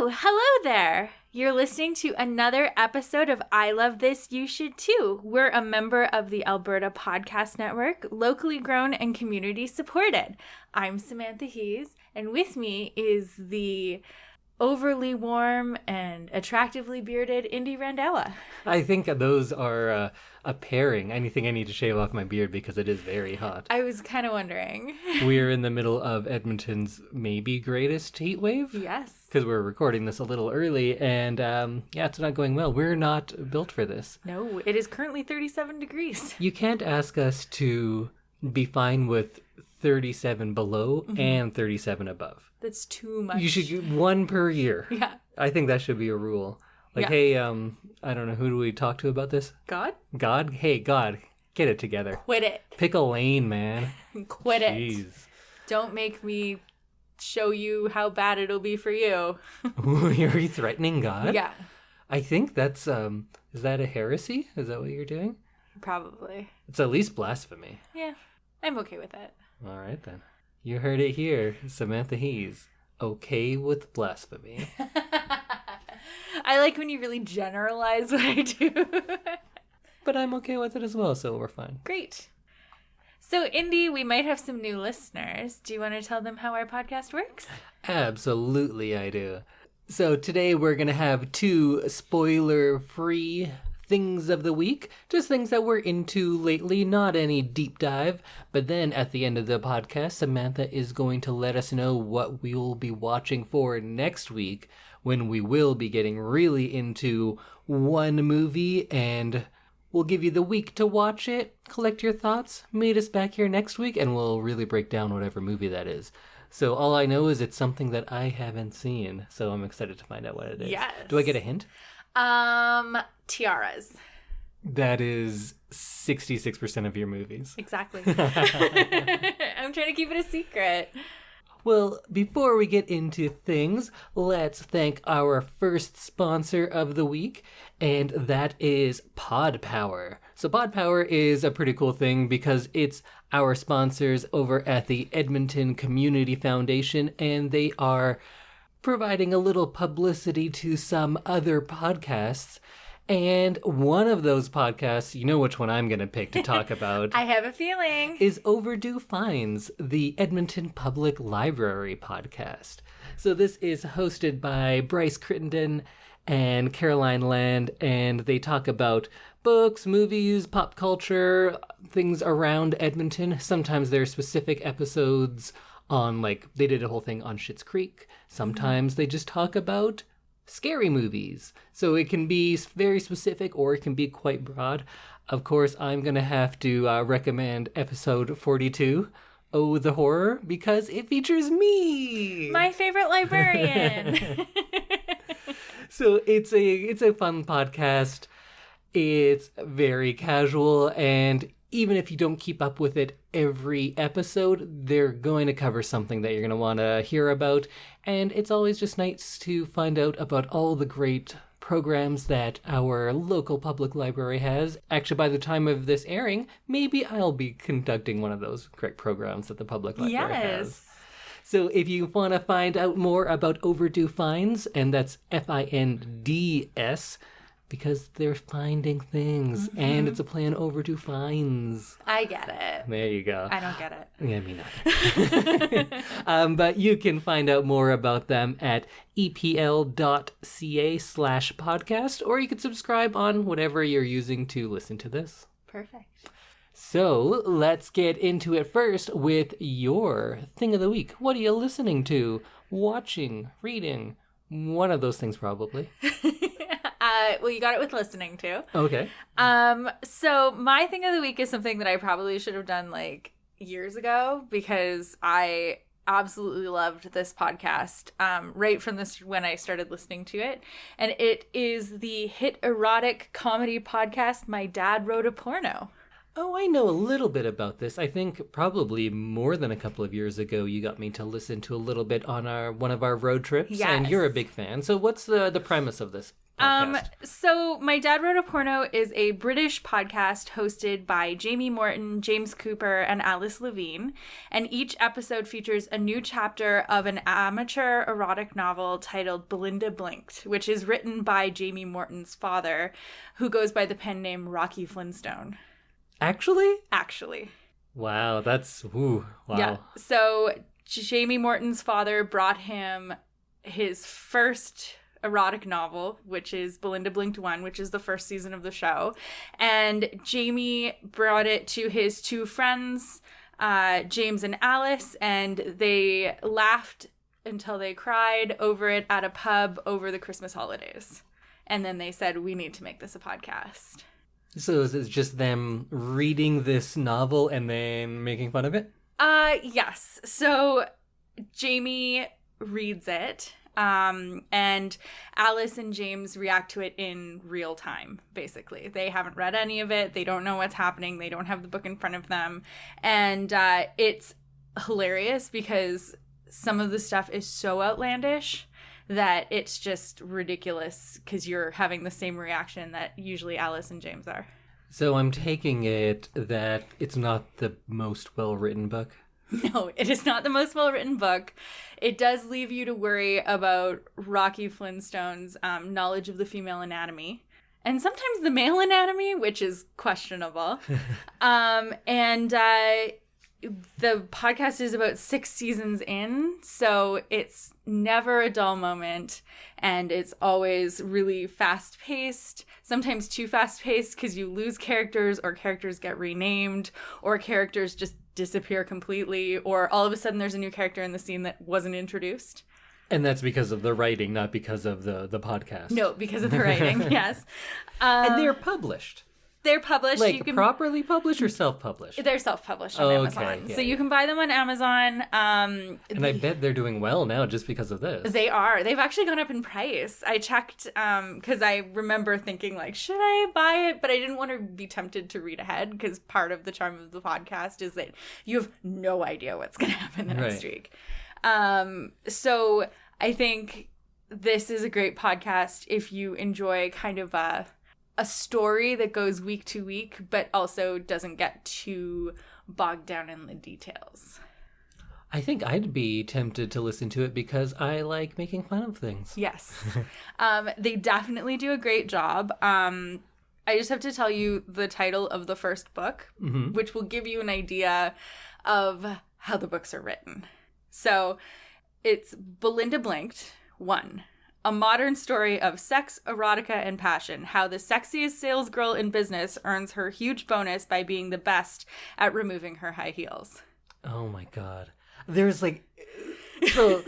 Hello there. You're listening to another episode of I Love This, You Should Too. We're a member of the Alberta Podcast Network, locally grown and community supported. I'm Samantha Hees, and with me is the overly warm and attractively bearded Indy Randella. I think those are a pairing. I think I need to shave off my beard because it is very hot. I was kind of wondering. We're in the middle of Edmonton's maybe greatest heat wave. Yes. Because we're recording this a little early, and it's not going well. We're not built for this. No, it is currently 37 degrees. You can't ask us to be fine with 37 below and 37 above. That's too much. You should get one per year. Yeah. I think that should be a rule. Like, hey, I don't know, who do we talk to about this? God? God? Hey, God, get it together. Quit it. Pick a lane, man. Quit Jeez. it. Don't make me show you how bad it'll be for you. Are you threatening God? Yeah. I think that's, is that a heresy? Is that what you're doing? Probably. It's at least blasphemy. Yeah, I'm okay with it. All right, then. You heard it here. Samantha Hees. Okay with blasphemy. I like when you really generalize what I do. But I'm okay with it as well, so we're fine. Great. So, Indy, we might have some new listeners. Do you want to tell them how our podcast works? Absolutely, I do. So today we're going to have 2 spoiler-free things of the week. Just things that we're into lately, not any deep dive. But then at the end of the podcast, Samantha is going to let us know what we will be watching for next week, when we will be getting really into one movie, and we'll give you the week to watch it, collect your thoughts, meet us back here next week, and we'll really break down whatever movie that is. So all I know is it's something that I haven't seen, so I'm excited to find out what it is. Yes. Do I get a hint? Tiaras. That is 66% of your movies. Exactly. I'm trying to keep it a secret. Well, before we get into things, let's thank our first sponsor of the week, and that is Pod Power. So Pod Power is a pretty cool thing because it's our sponsors over at the Edmonton Community Foundation, and they are providing a little publicity to some other podcasts. And one of those podcasts, you know which one I'm going to pick to talk about. I have a feeling. Is Overdue Fines, the Edmonton Public Library podcast. So this is hosted by Bryce Crittenden and Caroline Land, and they talk about books, movies, pop culture, things around Edmonton. Sometimes there are specific episodes on, like, they did a whole thing on Schitt's Creek. Sometimes they just talk about scary movies. So it can be very specific or it can be quite broad. Of course, I'm going to have to recommend episode 42, Oh, the Horror, because it features me. My favorite librarian. So it's a fun podcast. It's very casual, and even if you don't keep up with it every episode, they're going to cover something that you're going to want to hear about. And it's always just nice to find out about all the great programs that our local public library has. Actually, by the time of this airing, maybe I'll be conducting one of those great programs that the public library has. So if you want to find out more about Overdue Fines, and that's FINDS, because they're finding things, and it's a play on overdue fines. I get it. There you go. I don't get it. Yeah, me neither. But you can find out more about them at epl.ca/podcast, or you can subscribe on whatever you're using to listen to this. Perfect. So let's get into it first with your thing of the week. What are you listening to, watching, reading? One of those things, probably. Well, you got it with listening to. Okay. So my thing of the week is something that I probably should have done like years ago, because I absolutely loved this podcast right from this when I started listening to it. And it is the hit erotic comedy podcast, My Dad Wrote a Porno. Oh, I know a little bit about this. I think probably more than a couple of years ago, you got me to listen to a little bit on one of our road trips. Yes. And you're a big fan. So what's the premise of this podcast? So My Dad Wrote a Porno is a British podcast hosted by Jamie Morton, James Cooper, and Alice Levine. And each episode features a new chapter of an amateur erotic novel titled Belinda Blinked, which is written by Jamie Morton's father, who goes by the pen name Rocky Flintstone. Actually? Actually. Wow, that's... Ooh, wow. Yeah. So Jamie Morton's father brought him his first erotic novel, which is Belinda Blinked 1, which is the first season of the show. And Jamie brought it to his two friends, James and Alice, and they laughed until they cried over it at a pub over the Christmas holidays. And then they said, we need to make this a podcast. So is it just them reading this novel and then making fun of it? Yes. So Jamie reads it, and Alice and James react to it in real time, basically. They haven't read any of it. They don't know what's happening. They don't have the book in front of them. And it's hilarious because some of the stuff is so outlandish that it's just ridiculous because you're having the same reaction that usually Alice and James are. So I'm taking it that it's not the most well-written book? No, it is not the most well-written book. It does leave you to worry about Rocky Flintstone's knowledge of the female anatomy. And sometimes the male anatomy, which is questionable. The podcast is about 6 seasons in, so it's never a dull moment, and it's always really fast-paced, sometimes too fast-paced because you lose characters, or characters get renamed, or characters just disappear completely, or all of a sudden there's a new character in the scene that wasn't introduced. And that's because of the writing, not because of the podcast. No, because of the writing, yes. And they're published. They're published. Like, you can, properly published or self-published? They're self-published on Amazon. Yeah. So you can buy them on Amazon. And I bet they're doing well now just because of this. They are. They've actually gone up in price. I checked because I remember thinking, like, should I buy it? But I didn't want to be tempted to read ahead because part of the charm of the podcast is that you have no idea what's going to happen the next week. So I think this is a great podcast if you enjoy kind of a story that goes week to week, but also doesn't get too bogged down in the details. I think I'd be tempted to listen to it because I like making fun of things. Yes. They definitely do a great job. I just have to tell you the title of the first book, which will give you an idea of how the books are written. So it's Belinda Blinked 1. A modern story of sex, erotica, and passion. How the sexiest salesgirl in business earns her huge bonus by being the best at removing her high heels. Oh my god. There's like... So,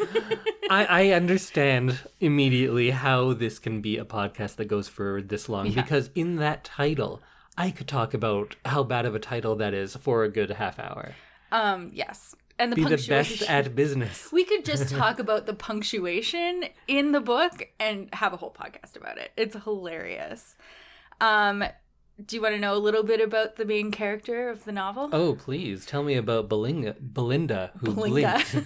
I understand immediately how this can be a podcast that goes for this long. Yeah. Because in that title, I could talk about how bad of a title that is for a good half hour. Yes. And the be punctuation. The best at business. We could just talk about the punctuation in the book and have a whole podcast about it. It's hilarious. Do you want to know a little bit about the main character of the novel? Oh, please. Tell me about Belinda who blinked.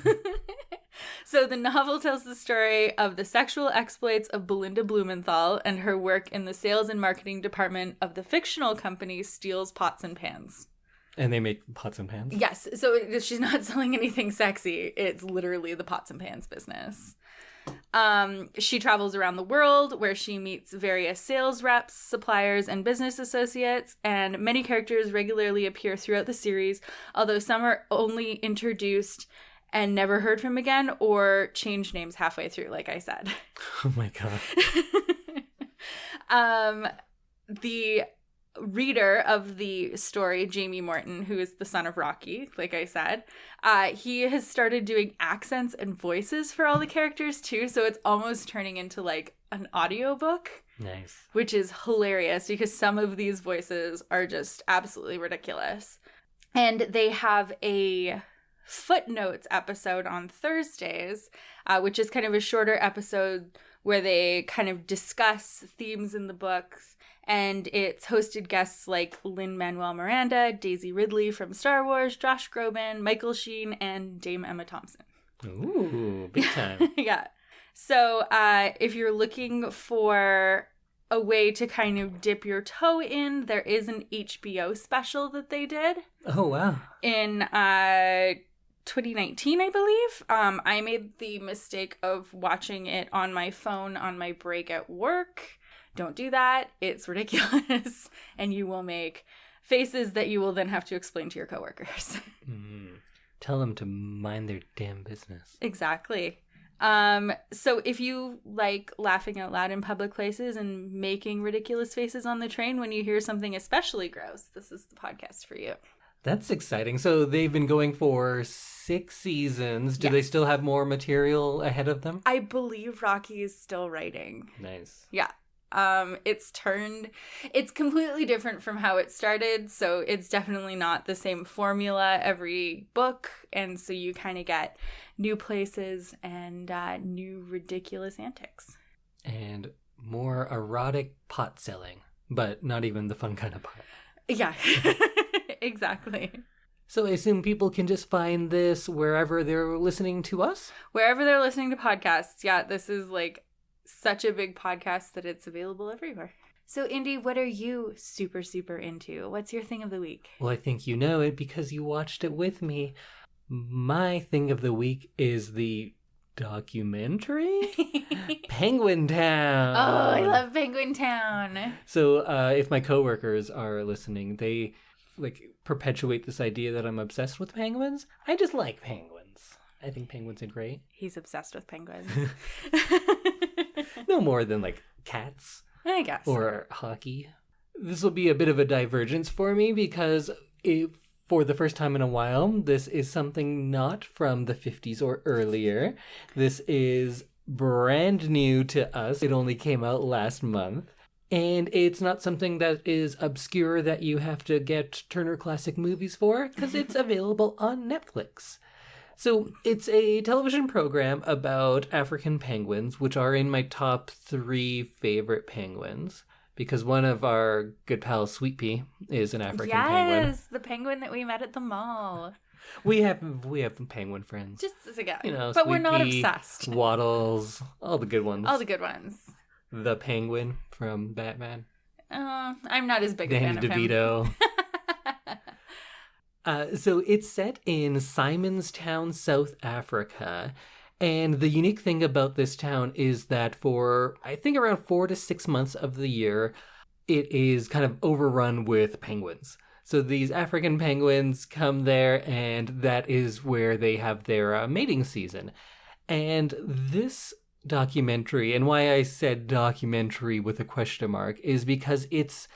So the novel tells the story of the sexual exploits of Belinda Blumenthal and her work in the sales and marketing department of the fictional company Steele's Pots and Pans. And they make pots and pans? Yes. So she's not selling anything sexy. It's literally the pots and pans business. She travels around the world where she meets various sales reps, suppliers, and business associates, and many characters regularly appear throughout the series, although some are only introduced and never heard from again or change names halfway through, like I said. Oh my god. The reader of the story, Jamie Morton, who is the son of Rocky, like I said, he has started doing accents and voices for all the characters too, so it's almost turning into like an audiobook. Nice. Which is hilarious because some of these voices are just absolutely ridiculous. And they have a footnotes episode on Thursdays, which is kind of a shorter episode where they kind of discuss themes in the books. And it's hosted guests like Lin-Manuel Miranda, Daisy Ridley from Star Wars, Josh Groban, Michael Sheen, and Dame Emma Thompson. Ooh, big time. Yeah. So if you're looking for a way to kind of dip your toe in, there is an HBO special that they did. Oh, wow. In 2019, I believe. I made the mistake of watching it on my phone on my break at work. Don't do that. It's ridiculous. And you will make faces that you will then have to explain to your coworkers. Tell them to mind their damn business. Exactly. So if you like laughing out loud in public places and making ridiculous faces on the train when you hear something especially gross, this is the podcast for you. That's exciting. So they've been going for 6 seasons. Do they still have more material ahead of them? I believe Rocky is still writing. Nice. Yeah. It's completely different from how it started, so it's definitely not the same formula every book, and so you kind of get new places and new ridiculous antics. And more erotic pot selling, but not even the fun kind of pot. Yeah, exactly. So I assume people can just find this wherever they're listening to us? Wherever they're listening to podcasts, yeah, this is like such a big podcast that it's available everywhere. So, Indy, what are you super, super into? What's your thing of the week? Well, I think you know it because you watched it with me. My thing of the week is the documentary Penguin Town. Oh, I love Penguin Town. So, if my coworkers are listening, they perpetuate this idea that I'm obsessed with penguins. I just like penguins. I think penguins are great. He's obsessed with penguins. No more than cats. I guess. Or hockey. This will be a bit of a divergence for me because for the first time in a while, this is something not from the 50s or earlier. This is brand new to us. It only came out last month. And it's not something that is obscure that you have to get Turner Classic Movies for because it's available on Netflix. So it's a television program about African penguins, which are in my top 3 favorite penguins, because one of our good pals, Sweet Pea, is an African penguin. Yes, the penguin that we met at the mall. We have penguin friends. Just yeah, but Sweet we're not Pea, obsessed. Waddles, all the good ones. All the good ones. The Penguin from Batman. I'm not as big a fan of him. Danny DeVito. So it's set in Simonstown, South Africa. And the unique thing about this town is that for, I think, around 4 to 6 months of the year, it is kind of overrun with penguins. So these African penguins come there, and that is where they have their mating season. And this documentary, and why I said documentary with a question mark, is because it's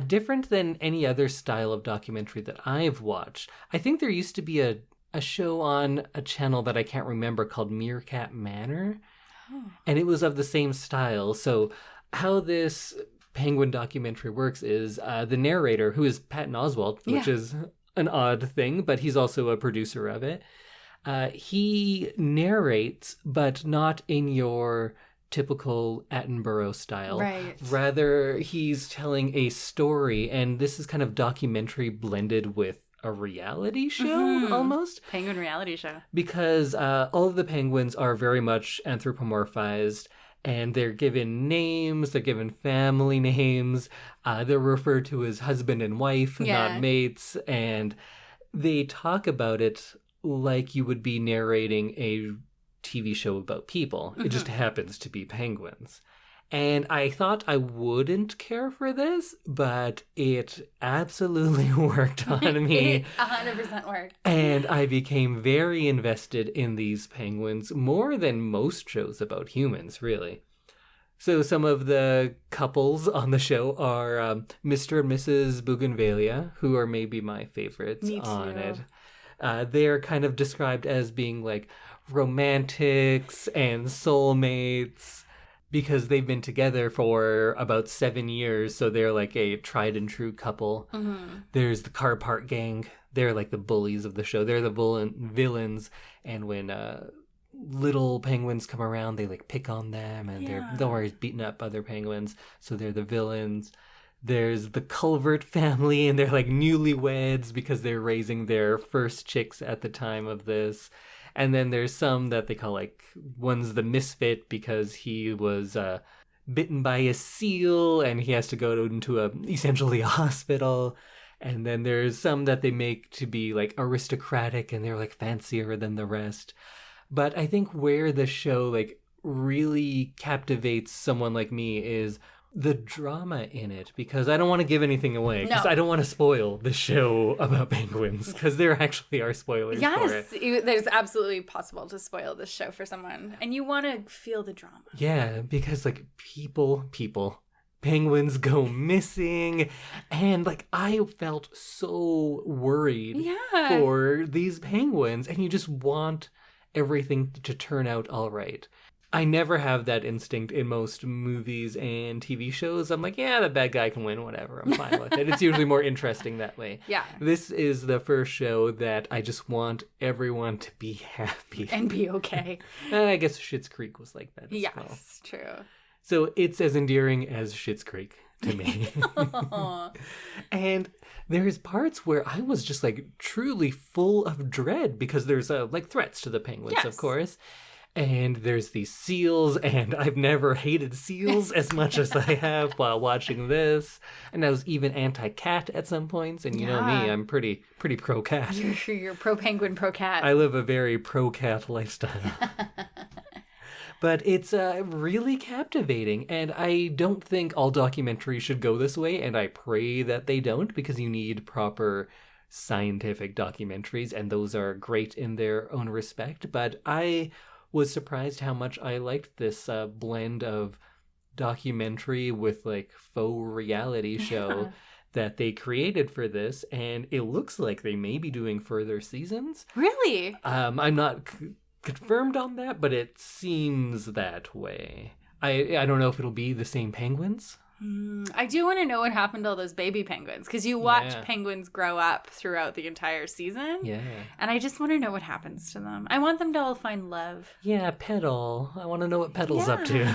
different than any other style of documentary that I've watched. I think there used to be a show on a channel that I can't remember called Meerkat Manor, and it was of the same style. So how this penguin documentary works is the narrator, who is Patton Oswalt, which is an odd thing, but he's also a producer of it. He narrates, but not in your typical Attenborough style. Right. Rather, he's telling a story, and this is kind of documentary blended with a reality show, almost. Penguin reality show. Because all of the penguins are very much anthropomorphized, and they're given names, they're given family names, they're referred to as husband and wife, not mates, and they talk about it like you would be narrating a TV show about people. It just happens to be penguins. And I thought I wouldn't care for this, but it absolutely worked on me. It 100% worked. And I became very invested in these penguins, more than most shows about humans, really. So some of the couples on the show are Mr. and Mrs. Bougainvillea, who are maybe my favorites on it. They're kind of described as being like romantics and soulmates because they've been together for about 7 years, so they're like a tried and true couple. There's the Car Park Gang. They're like the bullies of the show. They're the villains, and when little penguins come around, they like pick on them, and they're always beating up other penguins, so they're the villains. There's the Culvert family, and they're like newlyweds because they're raising their first chicks at the time of this. And then there's some that they call one's the misfit because he was bitten by a seal and he has to go into essentially a hospital. And then there's some that they make to be like aristocratic and they're like fancier than the rest. But I think where the show like really captivates someone like me is the drama in it, because I don't want to give anything away, because I don't want to spoil the show about penguins, because there actually are spoilers for it. Yes, there's absolutely possible to spoil this show for someone, and you want to feel the drama. Yeah, because like penguins go missing, and like I felt so worried for these penguins, and you just want everything to turn out all right. I never have that instinct in most movies and TV shows. I'm like, yeah, the bad guy can win, whatever. I'm fine with it. It's usually more interesting that way. Yeah. This is the first show that I just want everyone to be happy. And be okay. I guess Schitt's Creek was like that as well. Yes, true. So it's as endearing as Schitt's Creek to me. And there's parts where I was just like truly full of dread, because there's like threats to the penguins, of course. And there's these seals, and I've never hated seals as much as I have while watching this. And I was even anti-cat at some points. And you know me, I'm pretty pro-cat. You're pro-penguin, pro-cat. I live a very pro-cat lifestyle. But it's really captivating. And I don't think all documentaries should go this way. And I pray that they don't, because you need proper scientific documentaries. And those are great in their own respect. But I was surprised how much I liked this blend of documentary with like faux reality show that they created for this, and it looks like they may be doing further seasons. Really? I'm not confirmed on that, but it seems that way. I don't know if it'll be the same penguins. I do want to know what happened to all those baby penguins, because you watch penguins grow up throughout the entire season. Yeah. And I just want to know what happens to them. I want them to all find love. Yeah, Petal. I want to know what Petal's up to.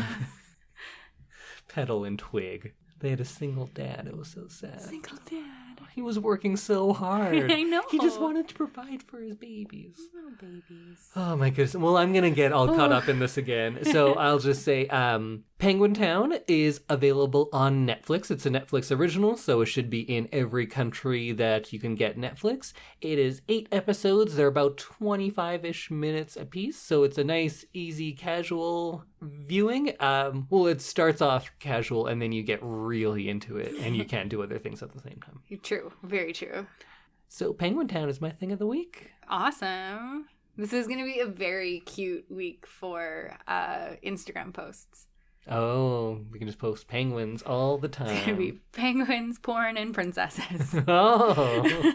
Petal and Twig. They had a single dad. It was so sad. Single dad. He was working so hard. I know. He just wanted to provide for his babies. Little babies. Oh my goodness. Well, I'm going to get all caught up in this again. So I'll just say Penguin Town is available on Netflix. It's a Netflix original, so it should be in every country that you can get Netflix. It is 8 episodes. They're about 25-ish minutes a piece, so it's a nice, easy, casual viewing. Well, it starts off casual, and then you get really into it, and you can't do other things at the same time. True. Very true. So Penguin Town is my thing of the week. Awesome. This is going to be a very cute week for Instagram posts. Oh, we can just post penguins all the time. It's going to be penguins, porn, and princesses. Oh,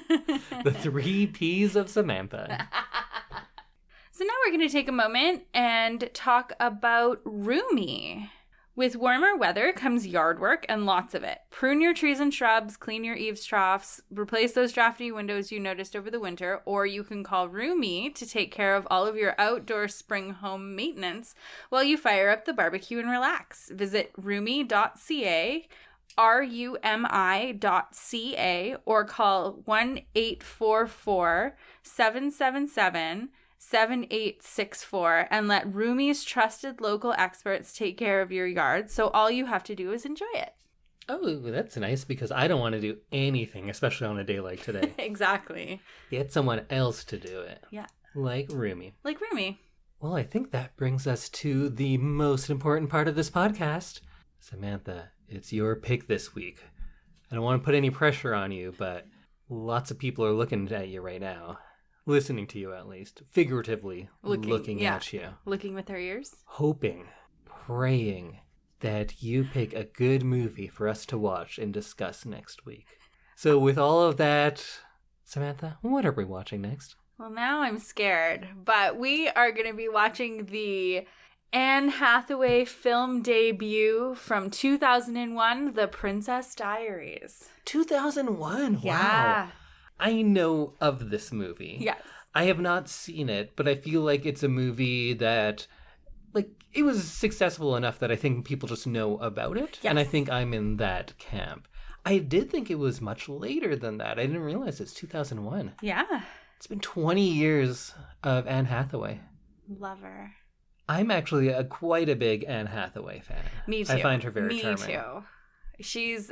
the 3 Ps of Samantha. So now we're going to take a moment and talk about Roomy. With warmer weather comes yard work, and lots of it. Prune your trees and shrubs, clean your eaves troughs, replace those drafty windows you noticed over the winter, or you can call Roomy to take care of all of your outdoor spring home maintenance while you fire up the barbecue and relax. Visit roomy.ca, RUMI.ca, or call 1-844-777 7864 and let Roomy's trusted local experts take care of your yard, so all you have to do is enjoy it. Oh, that's nice, because I don't want to do anything, especially on a day like today. Exactly. Get someone else to do it. Yeah. Like Roomy. Like Roomy. Well, I think that brings us to the most important part of this podcast. Samantha, it's your pick this week. I don't want to put any pressure on you, but lots of people are looking at you right now. Listening to you, at least. Figuratively looking at you. Looking with their ears. Hoping, praying that you pick a good movie for us to watch and discuss next week. So with all of that, Samantha, what are we watching next? Well, now I'm scared, but we are going to be watching the Anne Hathaway film debut from 2001, The Princess Diaries. 2001? Wow. Yeah. I know of this movie. Yes. I have not seen it, but I feel like it's a movie that, like, it was successful enough that I think people just know about it. Yes. And I think I'm in that camp. I did think it was much later than that. I didn't realize it's 2001. Yeah. It's been 20 years of Anne Hathaway. Love her. I'm actually quite a big Anne Hathaway fan. Me too. I find her very charming. Me too. She's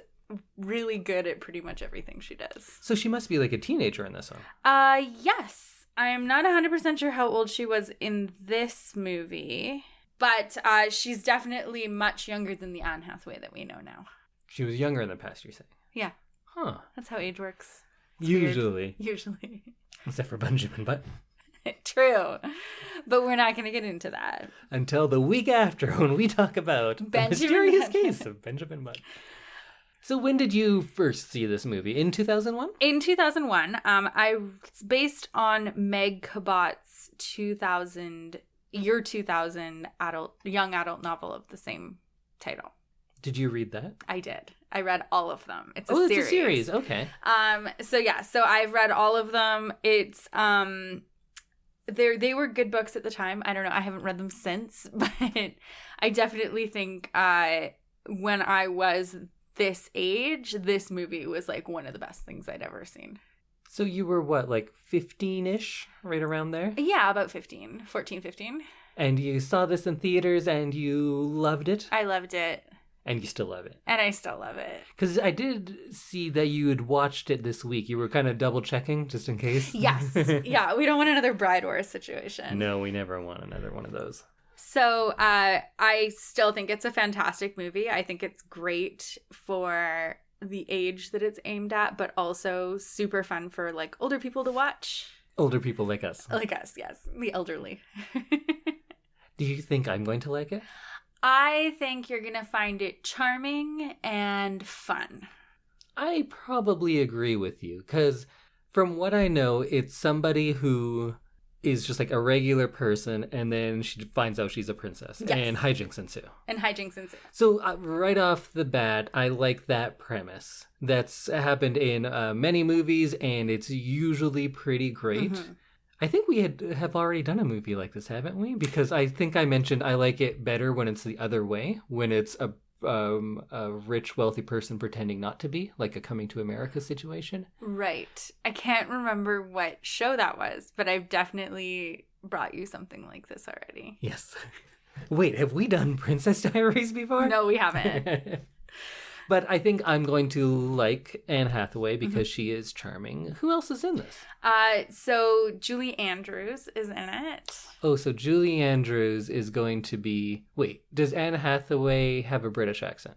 really good at pretty much everything she does. So she must be like a teenager in this one. Yes. I'm not 100% sure how old she was in this movie, but she's definitely much younger than the Anne Hathaway that we know now. She was younger in the past, you're saying? Yeah. Huh. That's how age works. Usually. Usually. Except for Benjamin Button. True. But we're not going to get into that. Until the week after when we talk about the mysterious case of Benjamin Button. So when did you first see this movie? In 2001? In 2001. It's based on Meg Cabot's 2000 young adult novel of the same title. Did you read that? I did. I read all of them. It's a series. It's a series. Okay. So I've read all of them. It's they were good books at the time. I don't know. I haven't read them since, but I definitely think when I was this age, this movie was like one of the best things I'd ever seen. So you were what, like 15-ish, right around there? Yeah, about 14, 15. And you saw this in theaters and you loved it? I loved it. And you still love it. And I still love it. Because I did see that you had watched it this week. You were kind of double checking just in case. Yes. Yeah, we don't want another Bride Wars situation. No, we never want another one of those. So I still think it's a fantastic movie. I think it's great for the age that it's aimed at, but also super fun for like older people to watch. Older people like us. Like us, yes. The elderly. Do you think I'm going to like it? I think you're going to find it charming and fun. I probably agree with you, because from what I know, it's somebody who is just like a regular person, and then she finds out she's a princess, yes. And hijinks ensue. So right off the bat, I like that premise. That's happened in many movies, and it's usually pretty great. Mm-hmm. I think we have already done a movie like this, haven't we? Because I think I mentioned I like it better when it's the other way, when it's a rich, wealthy person pretending not to be, like a Coming to America situation. Right. I can't remember what show that was, but I've definitely brought you something like this already. Yes. Wait, have we done Princess Diaries before? No, we haven't. But I think I'm going to like Anne Hathaway because she is charming. Who else is in this? So Julie Andrews is in it. Oh, so Julie Andrews is going to be... Wait, does Anne Hathaway have a British accent?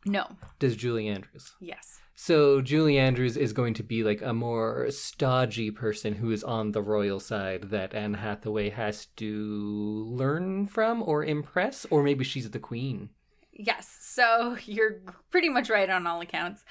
No. Does Julie Andrews? Yes. So Julie Andrews is going to be like a more stodgy person who is on the royal side that Anne Hathaway has to learn from or impress, or maybe she's the queen. Yes, so you're pretty much right on all accounts.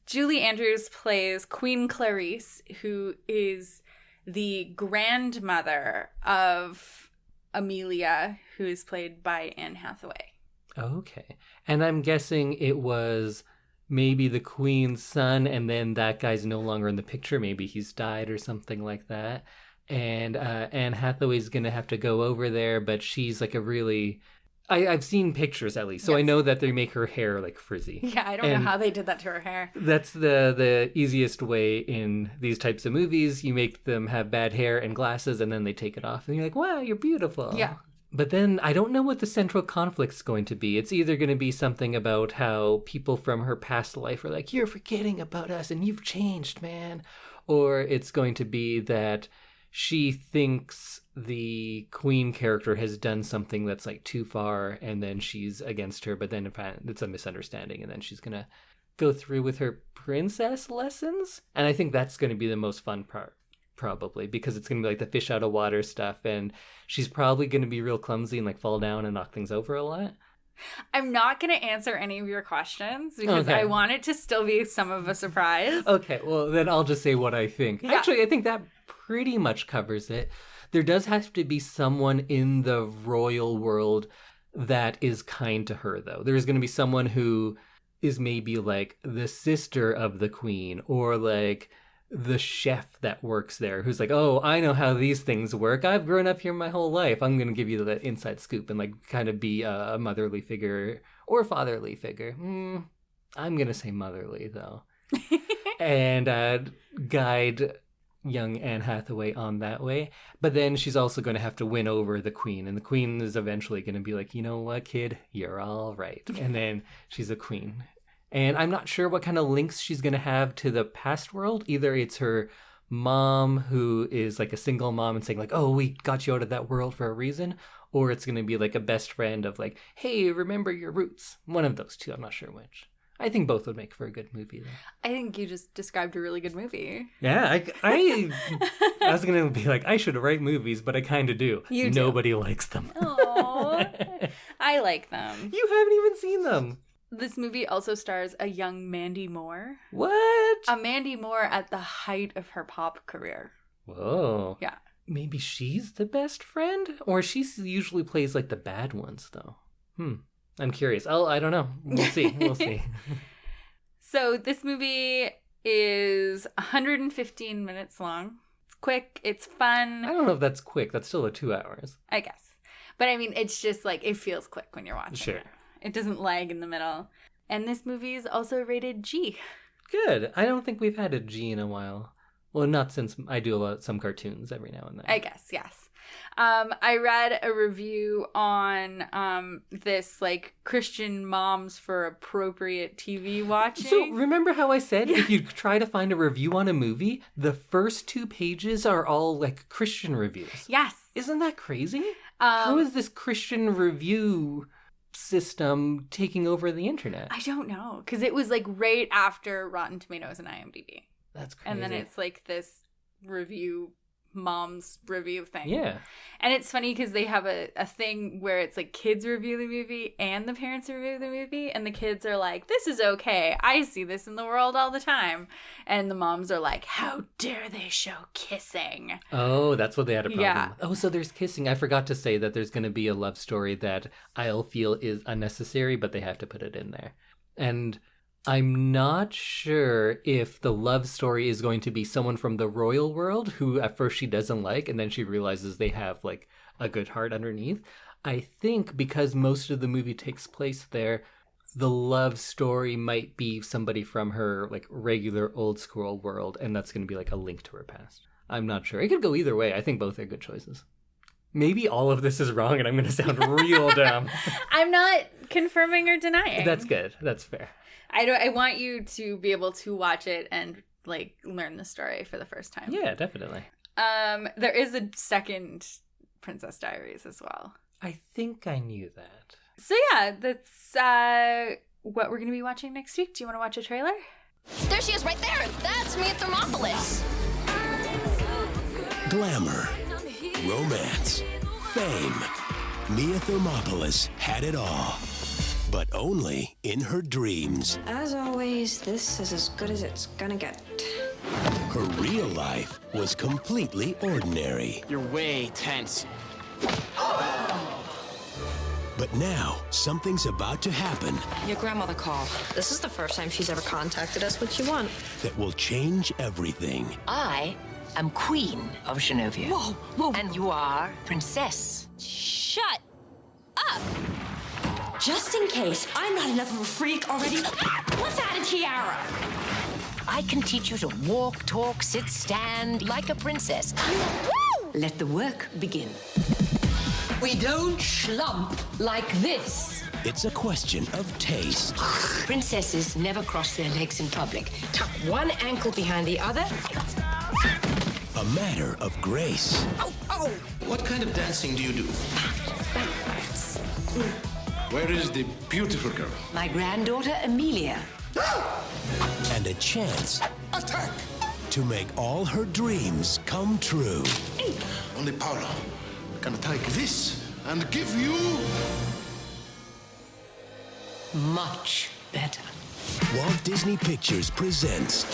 Julie Andrews plays Queen Clarice, who is the grandmother of Amelia, who is played by Anne Hathaway. Okay. And I'm guessing it was maybe the queen's son, and then that guy's no longer in the picture. Maybe he's died or something like that. And Anne Hathaway's going to have to go over there, but she's like a really... I've seen pictures at least, so yes. I know that they make her hair like frizzy. Yeah, I don't know how they did that to her hair. That's the easiest way in these types of movies. You make them have bad hair and glasses, and then they take it off, and you're like, wow, you're beautiful. Yeah. But then I don't know what the central conflict's going to be. It's either going to be something about how people from her past life are like, you're forgetting about us, and you've changed, man. Or it's going to be that she thinks the queen character has done something that's like too far, and then she's against her, but then in fact it's a misunderstanding, and then she's gonna go through with her princess lessons. And I think that's going to be the most fun part, probably, because it's going to be like the fish out of water stuff, and she's probably going to be real clumsy and like fall down and knock things over a lot. I'm not going to answer any of your questions because I want it to still be some of a surprise. Okay, well, then I'll just say what I think. Yeah. Actually, I think that pretty much covers it. There does have to be someone in the royal world that is kind to her, though. There's going to be someone who is maybe like the sister of the queen, or like the chef that works there who's like, oh, I know how these things work. I've grown up here my whole life. I'm going to give you that inside scoop and like kind of be a motherly figure or fatherly figure. I'm going to say motherly, though. And guide young Anne Hathaway on that way. But then she's also going to have to win over the queen. And the queen is eventually going to be like, you know what, kid? You're all right. And then she's a queen. And I'm not sure what kind of links she's going to have to the past world. Either it's her mom who is like a single mom and saying like, oh, we got you out of that world for a reason. Or it's going to be like a best friend of like, hey, remember your roots. One of those two. I'm not sure which. I think both would make for a good movie, though. I think you just described a really good movie. Yeah, I was going to be like, I should write movies, but I kind of do. You do. Nobody likes them. Aww. I like them. You haven't even seen them. This movie also stars a young Mandy Moore. What? A Mandy Moore at the height of her pop career. Whoa. Yeah. Maybe she's the best friend? Or she usually plays like the bad ones, though. I'm curious. I don't know. We'll see. We'll see. So this movie is 115 minutes long. It's quick. It's fun. I don't know if that's quick. That's still 2 hours. I guess. But I mean, it's just like, it feels quick when you're watching Sure. it. It doesn't lag in the middle. And this movie is also rated G. Good. I don't think we've had a G in a while. Well, not since I do some cartoons every now and then. I guess, yes. I read a review on this, like, Christian moms for appropriate TV watching. So remember how I said if you try to find a review on a movie, the first 2 pages are all, like, Christian reviews? Yes. Isn't that crazy? How is this Christian review system taking over the internet? I don't know, because it was, like, right after Rotten Tomatoes and IMDb. That's crazy. And then it's, like, this mom's review thing. Yeah. And it's funny because they have a thing where it's like kids review the movie and the parents review the movie, and the kids are like, this is okay, I see this in the world all the time, and the moms are like, how dare they show kissing. Oh, that's what they had a problem Yeah. with. Oh, so there's kissing. I forgot to say that there's going to be a love story that I'll feel is unnecessary, but they have to put it in there. And I'm not sure if the love story is going to be someone from the royal world who at first she doesn't like, and then she realizes they have like a good heart underneath. I think because most of the movie takes place there, the love story might be somebody from her like regular old school world, and that's going to be like a link to her past. I'm not sure. It could go either way. I think both are good choices. Maybe all of this is wrong and I'm going to sound real dumb. I'm not confirming or denying. That's good. That's fair. I want you to be able to watch it and like learn the story for the first time. Yeah, definitely. There is a second Princess Diaries as well. I think I knew that. So yeah, that's what we're going to be watching next week. Do you want to watch a trailer? There she is right there. That's Mia Thermopolis. Glamour, romance, fame. Mia Thermopolis had it all. But only in her dreams. As always, this is as good as it's gonna get. Her real life was completely ordinary. You're way tense. But now, something's about to happen Your grandmother called. This is the first time she's ever contacted us. What you want? that will change everything. I am Queen of Genovia. Whoa, whoa. And you are Princess. Shut up! Just in case I'm not enough of a freak already. Let's add a tiara. I can teach you to walk, talk, sit, stand like a princess. Woo! Let the work begin. We don't slump like this. It's a question of taste. Princesses never cross their legs in public. Tuck one ankle behind the other. A matter of grace. Oh! What kind of dancing do you do? Where is the beautiful girl? My granddaughter, Amelia. And a chance Attack! to make all her dreams come true. Only Paolo can take this and give you... Much better. Walt Disney Pictures presents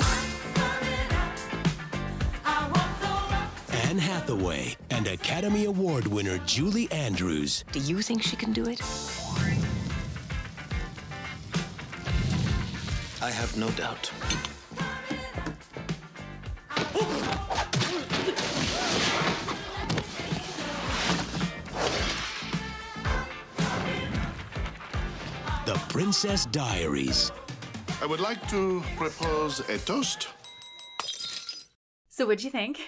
Anne Hathaway and Academy Award winner Julie Andrews. Do you think she can do it? I have no doubt. The Princess Diaries. I would like to propose a toast. So what'd you think?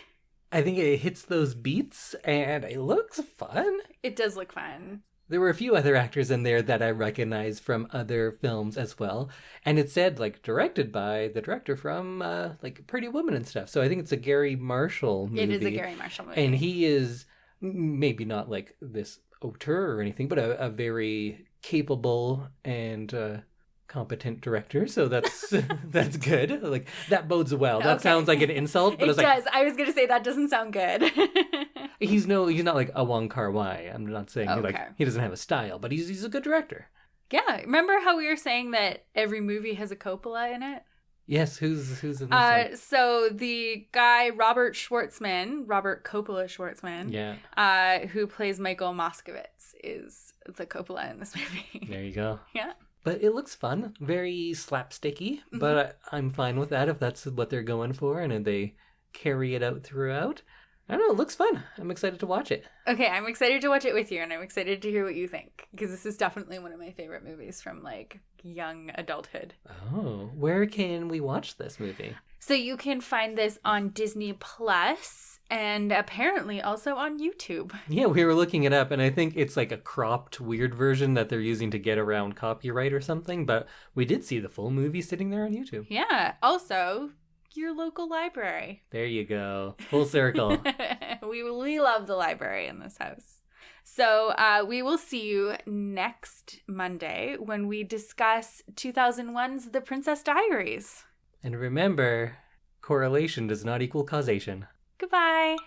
I think it hits those beats and it looks fun. It does look fun. There were a few other actors in there that I recognize from other films as well. And it said, like, directed by the director from, like, Pretty Woman and stuff. So I think it's a Gary Marshall movie. It is a Gary Marshall movie. And he is maybe not, like, this auteur or anything, but a very capable and competent director. So that's that's good. Like, that bodes well. That sounds like an insult. But it does. I was going to say that doesn't sound good. He's not like a Wong Kar-wai. I'm not saying Okay. like he doesn't have a style, but he's a good director. Yeah. Remember how we were saying that every movie has a Coppola in it? Yes, who's in this one? So the guy Robert Coppola Schwartzman, who plays Michael Moskowitz, is the Coppola in this movie. There you go. Yeah. But it looks fun, very slapsticky, but I'm fine with that if that's what they're going for and they carry it out throughout. I don't know, it looks fun. I'm excited to watch it. Okay, I'm excited to watch it with you, and I'm excited to hear what you think, because this is definitely one of my favorite movies from, like, young adulthood. Oh, where can we watch this movie? So you can find this on Disney Plus, and apparently also on YouTube. Yeah, we were looking it up, and I think it's like a cropped, weird version that they're using to get around copyright or something, but we did see the full movie sitting there on YouTube. Yeah, also your local library. There you go. Full circle. we love the library in this house. So we will see you next Monday when we discuss 2001's The Princess Diaries. And remember, correlation does not equal causation. Goodbye.